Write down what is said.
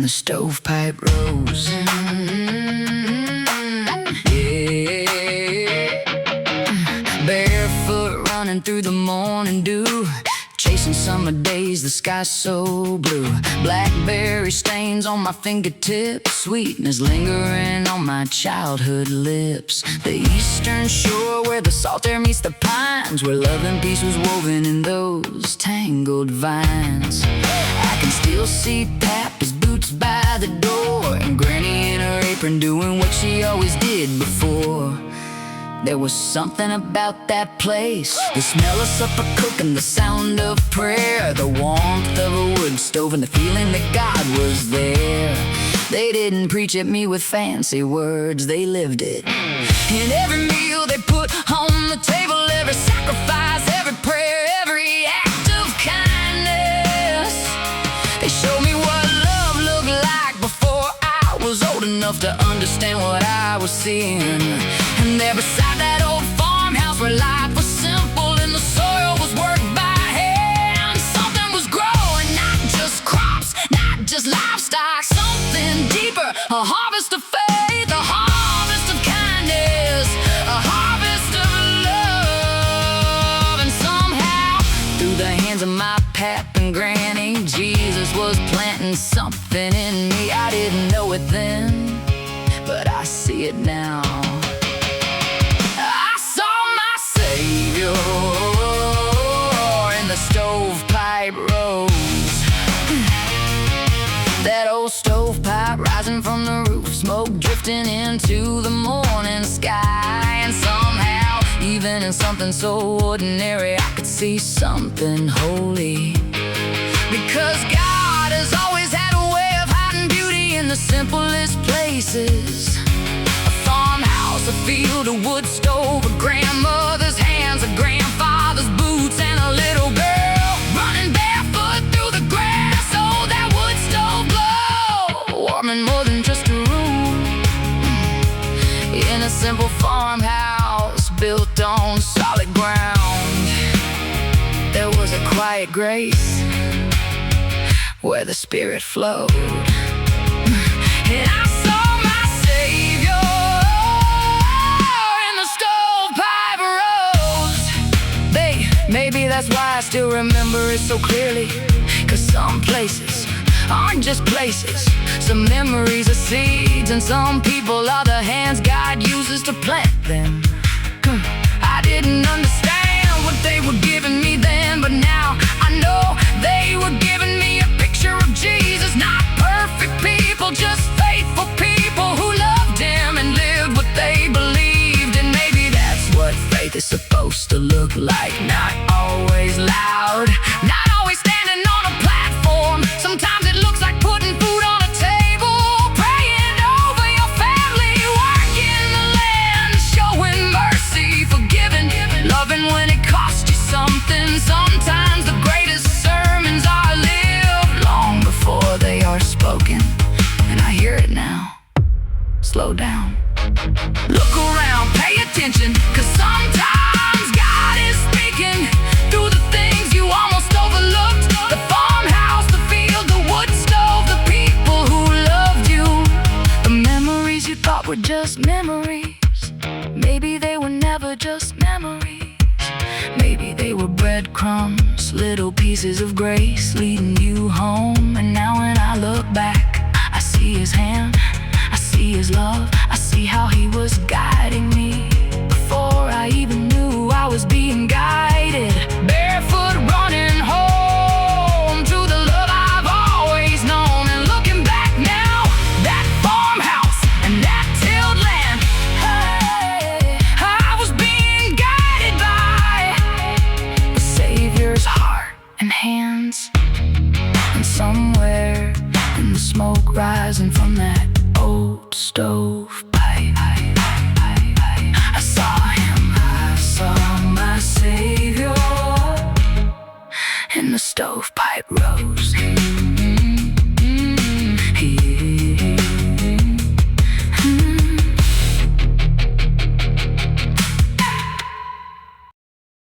the Stovepipe Rose. Yeah. Barefoot running through the morning dew, chasing summer days, the sky's so blue. Blackberry stains on my fingertips, sweetness lingering on my childhood lips. The eastern shore where the salt air meets the pines, where love and peace was woven in those tangled vines. I can still see Papa's boots by the door, and Granny in her apron doing what she always did before. There was something about that place, the smell of supper cooking, the sound of prayer, the warmth of a wood stove, and the feeling that God was there. They didn't preach at me with fancy words, they lived it. In every meal they put on the table, every sacrifice, every prayer, every act of kindness. They showed me what love looked like before I was old enough to understand what I was seeing. And there beside that old farmhouse where life was simple and the soil was worked by hand, something was growing, not just crops, not just livestock, something deeper, a harvest of faith, a harvest of kindness, a harvest of love. And somehow, through the hands of my Pap and Granny, Jesus was planting something in me. I didn't know it then, but I see it now. In the Stovepipe Rose, that old stovepipe rising from the roof, smoke drifting into the morning sky. And somehow, even in something so ordinary, I could see something holy. Because God has always had a way of hiding beauty in the simplest places. A farmhouse, a field, a wood stove, a grandmother's hands, a grandfather's boots, and a little girl running barefoot through the grass. Oh, that wood stove glow, warming more than just a room. In a simple farmhouse built on solid ground, there was a quiet grace where the Spirit flowed. And I saw my Savior in the Stovepipe Rose. Maybe that's why I still remember it so clearly. 'Cause some places aren't just places, some memories are seeds, and some people are the hands God uses to plant them. I didn't understand what they were giving me then, but now I know they were giving me a picture of Jesus. Not perfect people, just faithful people who loved Him and lived what they believed. And maybe that's what faith is supposed to look like. Not always loud, not always standing on a platform. Sometimes it looks like putting food on a table, praying over your family, working the land, showing mercy, forgiving, loving when it costs you something. Sometimes the greatest sermons are lived long before they are spoken. And I hear it now. Slow down, look around, pay attention, 'cause sometimes God is speaking through the things you almost overlooked. The farmhouse, the field, the wood stove, the people who loved you, the memories you thought were just memories. Maybe they were never just memories. Maybe they were breadcrumbs, little pieces of grace leading you home. And now when I look back, I see His hand, I see His love, I see how He was guiding me before I even knew I was being guided. Barefoot running home to the love I've always known. And looking back now, that farmhouse and that tilled land, hey, I was being guided by the Savior's heart and hands. And somewhere in the smoke rising from that